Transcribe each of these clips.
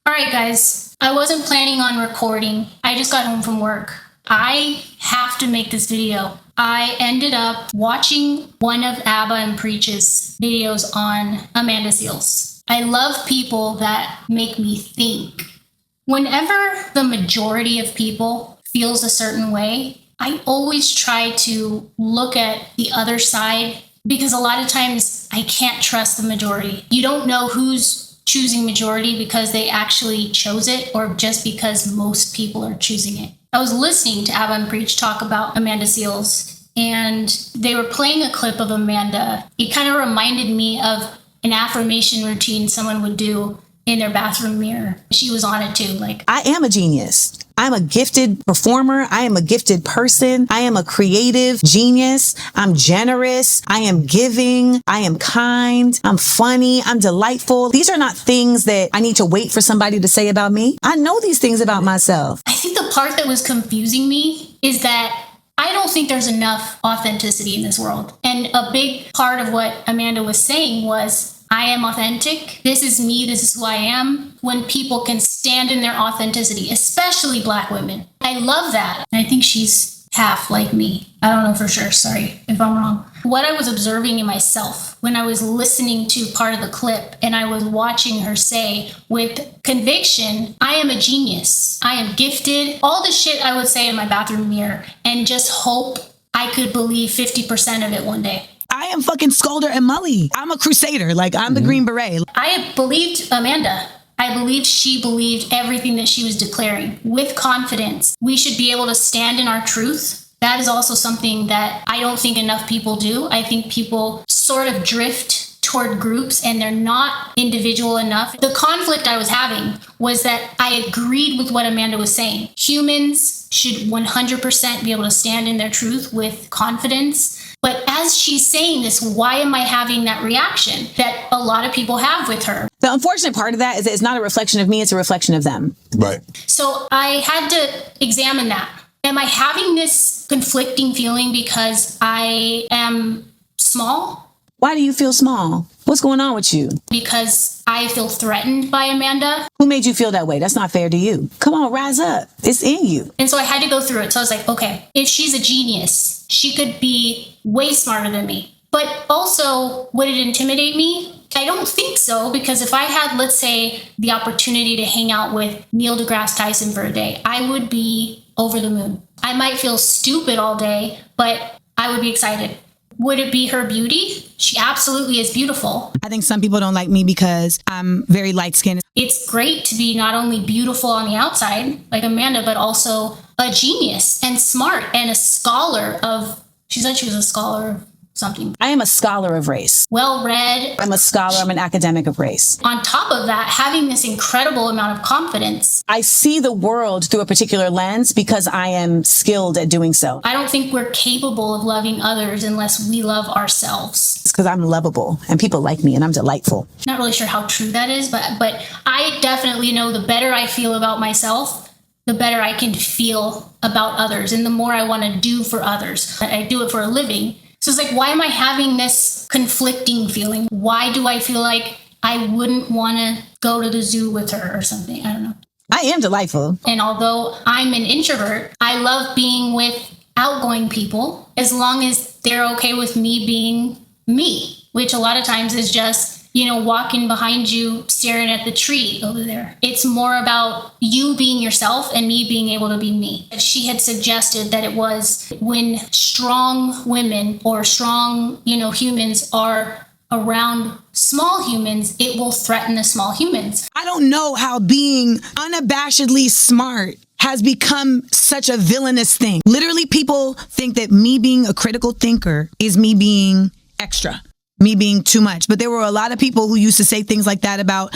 All right, guys. I wasn't planning on recording. I just got home from work. I have to make this video. I ended up watching one of Abba and Preach's videos on Amanda Seales. I love people that make me think. Whenever the majority of people feels a certain way, I always try to look at the other side because a lot of times I can't trust the majority. You don't know who's choosing majority because they actually chose it or just because most people are choosing it. I was listening to Abba and Preach talk about Amanda Seales, and they were playing a clip of Amanda. It kind of reminded me of an affirmation routine someone would do in their bathroom mirror. She was on it too. I am a genius. I'm a gifted performer. I am a gifted person. I am a creative genius. I'm generous. I am giving. I am kind. I'm funny. I'm delightful. These are not things that I need to wait for somebody to say about me. I know these things about myself. I think the part that was confusing me is that I don't think there's enough authenticity in this world. And a big part of what Amanda was saying was, I am authentic. This is me. This is who I am. When people can stand in their authenticity, especially Black women. I love that. I think she's half like me. I don't know for sure. Sorry if I'm wrong. What I was observing in myself when I was listening to part of the clip and I was watching her say with conviction, I am a genius. I am gifted. All the shit I would say in my bathroom mirror and just hope I could believe 50% of it one day. I am fucking Scolder and Mully. I'm a crusader. I'm the Green Beret. I believed Amanda. I believed she believed everything that she was declaring with confidence. We should be able to stand in our truth. That is also something that I don't think enough people do. I think people sort of drift toward groups and they're not individual enough. The conflict I was having was that I agreed with what Amanda was saying. Humans should 100% be able to stand in their truth with confidence. But as she's saying this, why am I having that reaction that a lot of people have with her? The unfortunate part of that is that it's not a reflection of me, it's a reflection of them. Right. So I had to examine that. Am I having this conflicting feeling because I am small? Why do you feel small? What's going on with you? Because I feel threatened by Amanda. Who made you feel that way? That's not fair to you. Come on, rise up. It's in you. And so I had to go through it. So I was like, okay, if she's a genius, she could be way smarter than me. But also, would it intimidate me? I don't think so, because if I had, let's say, the opportunity to hang out with Neil deGrasse Tyson for a day, I would be over the moon. I might feel stupid all day, but I would be excited. Would it be her beauty? She absolutely is beautiful. I think some people don't like me because I'm very light-skinned. It's great to be not only beautiful on the outside, like Amanda, but also a genius and smart and a scholar of, she said she was a scholar of something. I am a scholar of race. Well-read. I'm a scholar. I'm an academic of race. On top of that, having this incredible amount of confidence. I see the world through a particular lens because I am skilled at doing so. I don't think we're capable of loving others unless we love ourselves. It's because I'm lovable and people like me and I'm delightful. Not really sure how true that is, but I definitely know the better I feel about myself, the better I can feel about others and the more I want to do for others. I do it for a living. So it's like, why am I having this conflicting feeling? Why do I feel like I wouldn't want to go to the zoo with her or something? I don't know. I am delightful. And although I'm an introvert, I love being with outgoing people as long as they're okay with me being me, which a lot of times is just, walking behind you, staring at the tree over there. It's more about you being yourself and me being able to be me. She had suggested that it was when strong women or strong, humans are around small humans, it will threaten the small humans. I don't know how being unabashedly smart has become such a villainous thing. Literally, people think that me being a critical thinker is me being extra. Me being too much. But there were a lot of people who used to say things like that about,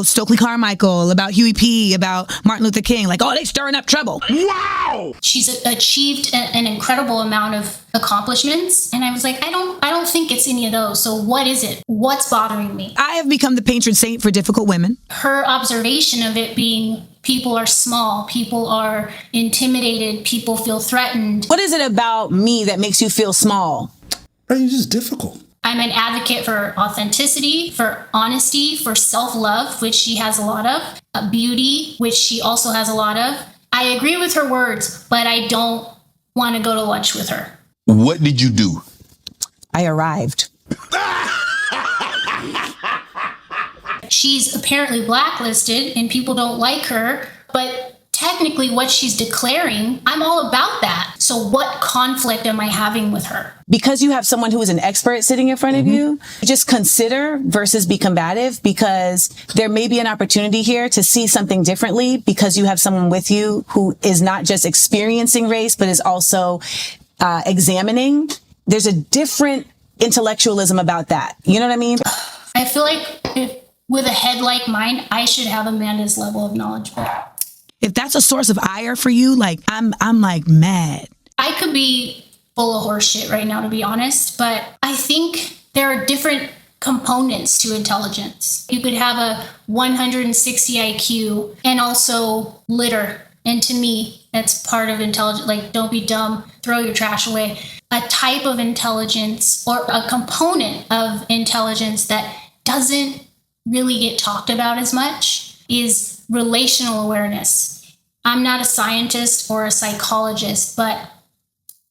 Stokely Carmichael, about Huey P., about Martin Luther King, they stirring up trouble. Wow! She's achieved an incredible amount of accomplishments. And I was like, I don't think it's any of those. So what is it? What's bothering me? I have become the patron saint for difficult women. Her observation of it being people are small, people are intimidated, people feel threatened. What is it about me that makes you feel small? You're just difficult. I'm an advocate for authenticity, for honesty, for self-love, which she has a lot of, beauty, which she also has a lot of. I agree with her words, but I don't want to go to lunch with her. What did you do? I arrived. She's apparently blacklisted and people don't like her, but technically what she's declaring, I'm all about that. So what conflict am I having with her? Because you have someone who is an expert sitting in front of you, just consider versus be combative, because there may be an opportunity here to see something differently because you have someone with you who is not just experiencing race, but is also examining. There's a different intellectualism about that. You know what I mean? I feel like with a head like mine, I should have Amanda's level of knowledge. But If that's a source of ire for you, like I'm like mad. I could be full of horse shit right now, to be honest, but I think there are different components to intelligence. You could have a 160 IQ and also litter. And to me, that's part of intelligence. Like, don't be dumb, throw your trash away. A type of intelligence or a component of intelligence that doesn't really get talked about as much is relational awareness. I'm not a scientist or a psychologist, but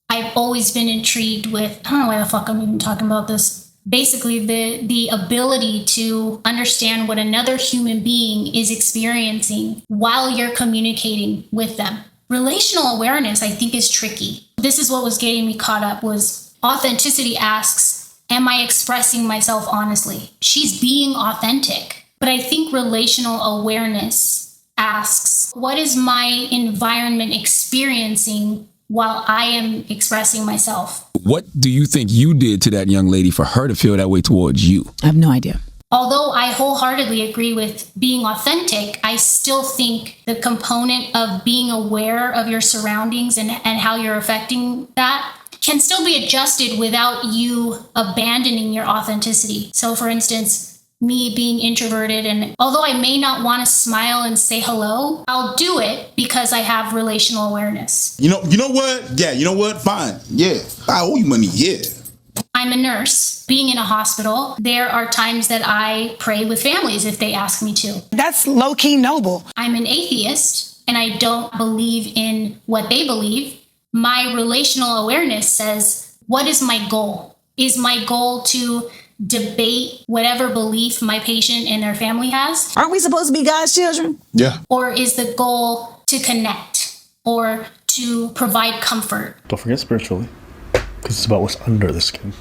I've always been intrigued with, I don't know why the fuck I'm even talking about this. Basically, the ability to understand what another human being is experiencing while you're communicating with them. Relational awareness, I think, is tricky. This is what was getting me caught up was authenticity asks, am I expressing myself honestly? She's being authentic. But I think relational awareness asks, what is my environment experiencing while I am expressing myself? What do you think you did to that young lady for her to feel that way towards you? I have no idea. Although I wholeheartedly agree with being authentic, I still think the component of being aware of your surroundings and how you're affecting that can still be adjusted without you abandoning your authenticity. So for instance, me being introverted, and although I may not want to smile and say hello, I'll do it because I have relational awareness. You know what? Yeah, you know what? Fine. Yeah. I owe you money. Yeah. I'm a nurse. Being in a hospital, there are times that I pray with families if they ask me to. That's low-key noble. I'm an atheist and I don't believe in what they believe. My relational awareness says, what is my goal? Is my goal to debate whatever belief my patient and their family has? Aren't we supposed to be God's children? Yeah. Or is the goal to connect or to provide comfort? Don't forget spiritually, because it's about what's under the skin.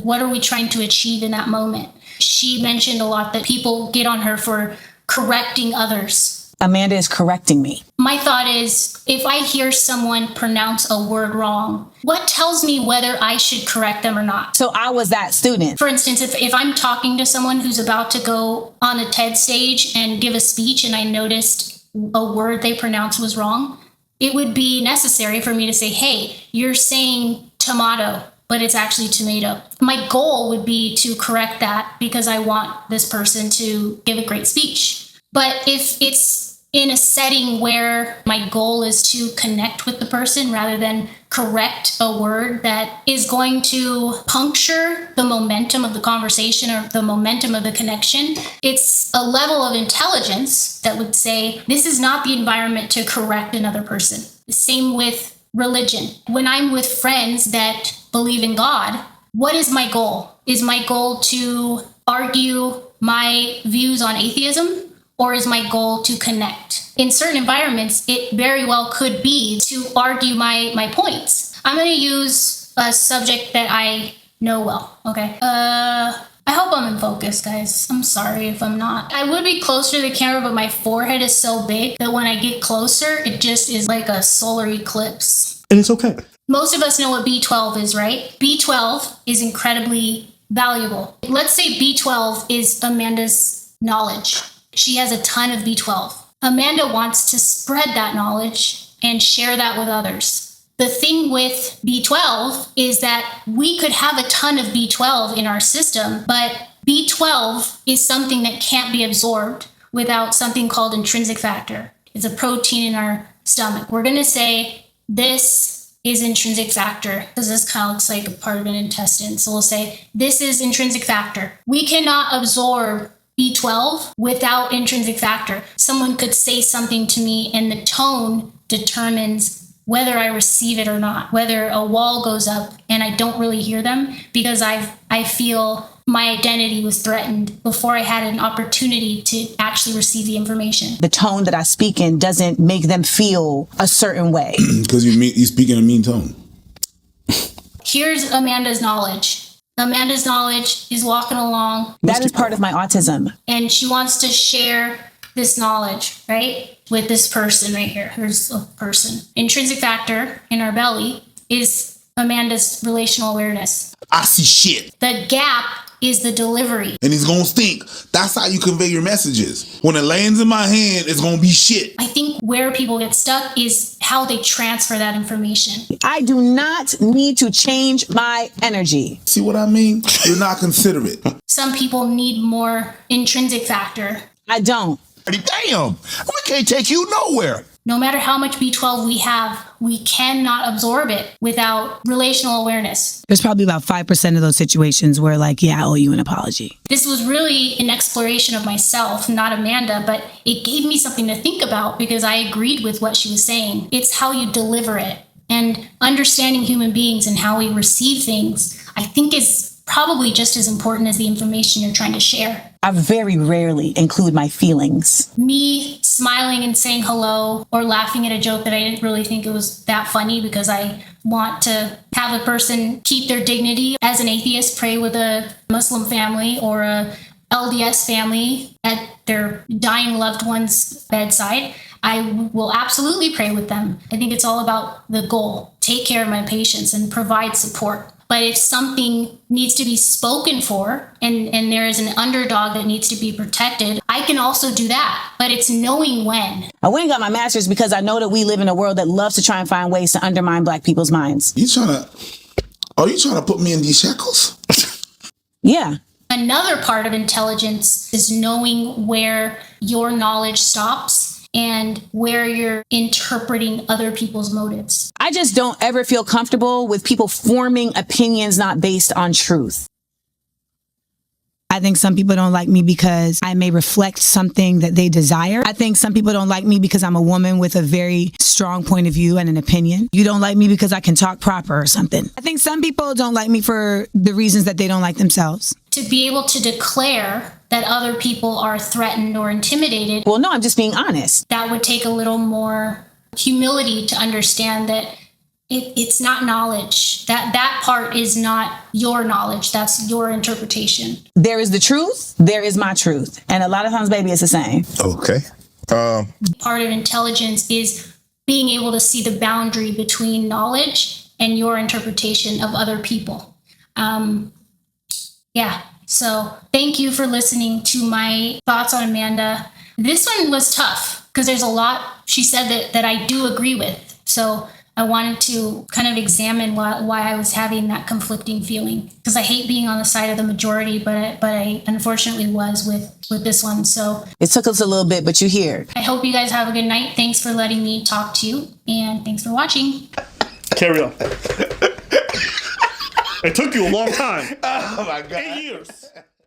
What are we trying to achieve in that moment? She mentioned a lot that people get on her for correcting others. Amanda is correcting me. My thought is, if I hear someone pronounce a word wrong, what tells me whether I should correct them or not? So I was that student. For instance, if I'm talking to someone who's about to go on a TED stage and give a speech and I noticed a word they pronounced was wrong, it would be necessary for me to say, hey, you're saying tomato, but it's actually tomato. My goal would be to correct that because I want this person to give a great speech. But if it's in a setting where my goal is to connect with the person rather than correct a word that is going to puncture the momentum of the conversation or the momentum of the connection, it's a level of intelligence that would say, this is not the environment to correct another person. The same with religion. When I'm with friends that believe in God, what is my goal? Is my goal to argue my views on atheism? Or is my goal to connect? In certain environments, it very well could be to argue my points. I'm going to use a subject that I know well, okay? I hope I'm in focus, guys. I'm sorry if I'm not. I would be closer to the camera, but my forehead is so big that when I get closer, it just is like a solar eclipse. And it's okay. Most of us know what B12 is, right? B12 is incredibly valuable. Let's say B12 is Amanda's knowledge. She has a ton of B12. Amanda wants to spread that knowledge and share that with others. The thing with B12 is that we could have a ton of B12 in our system, but B12 is something that can't be absorbed without something called intrinsic factor. It's a protein in our stomach. We're going to say this is intrinsic factor, because this kind of looks like a part of an intestine. So we'll say this is intrinsic factor. We cannot absorb B12 without intrinsic factor. Someone could say something to me and the tone determines whether I receive it or not, whether a wall goes up and I don't really hear them because I feel my identity was threatened before I had an opportunity to actually receive the information. The tone that I speak in doesn't make them feel a certain way. Because you speak in a mean tone. Here's Amanda's knowledge. Amanda's knowledge is walking along. That is part of my autism. And she wants to share this knowledge, right? With this person right here. Here's a person. Intrinsic factor in our belly is Amanda's relational awareness. I see shit. The gap is the delivery. And it's gonna stink. That's how you convey your messages. When it lands in my hand, it's gonna be shit. I think where people get stuck is how they transfer that information. I do not need to change my energy. See what I mean? You're not considerate. Some people need more intrinsic factor. I don't. Damn, we can't take you nowhere. No matter how much B12 we have, we cannot absorb it without relational awareness. There's probably about 5% of those situations where like, yeah, I owe you an apology. This was really an exploration of myself, not Amanda, but it gave me something to think about because I agreed with what she was saying. It's how you deliver it. And understanding human beings and how we receive things, I think is probably just as important as the information you're trying to share. I very rarely include my feelings. Me smiling and saying hello or laughing at a joke that I didn't really think it was that funny because I want to have a person keep their dignity. As an atheist, pray with a Muslim family or a LDS family at their dying loved one's bedside. I will absolutely pray with them. I think it's all about the goal. Take care of my patients and provide support. But if something needs to be spoken for and there is an underdog that needs to be protected, I can also do that. But it's knowing when. I went and got my master's because I know that we live in a world that loves to try and find ways to undermine Black people's minds. Are you trying to put me in these shackles? Yeah. Another part of intelligence is knowing where your knowledge stops and where you're interpreting other people's motives. I just don't ever feel comfortable with people forming opinions not based on truth. I think some people don't like me because I may reflect something that they desire. I think some people don't like me because I'm a woman with a very strong point of view and an opinion. You don't like me because I can talk proper or something. I think some people don't like me for the reasons that they don't like themselves. To be able to declare that other people are threatened or intimidated. Well, no, I'm just being honest. That would take a little more humility to understand that it's not knowledge. That part is not your knowledge. That's your interpretation. There is the truth. There is my truth. And a lot of times, baby, it's the same. Okay. Part of intelligence is being able to see the boundary between knowledge and your interpretation of other people. Yeah. So thank you for listening to my thoughts on Amanda. This one was tough because there's a lot she said that I do agree with. So I wanted to kind of examine why I was having that conflicting feeling, because I hate being on the side of the majority, but I unfortunately was with this one. So it took us a little bit, but you're here. I hope you guys have a good night. Thanks for letting me talk to you, and thanks for watching. Carry on. It took you a long time. Oh my God. 8 years.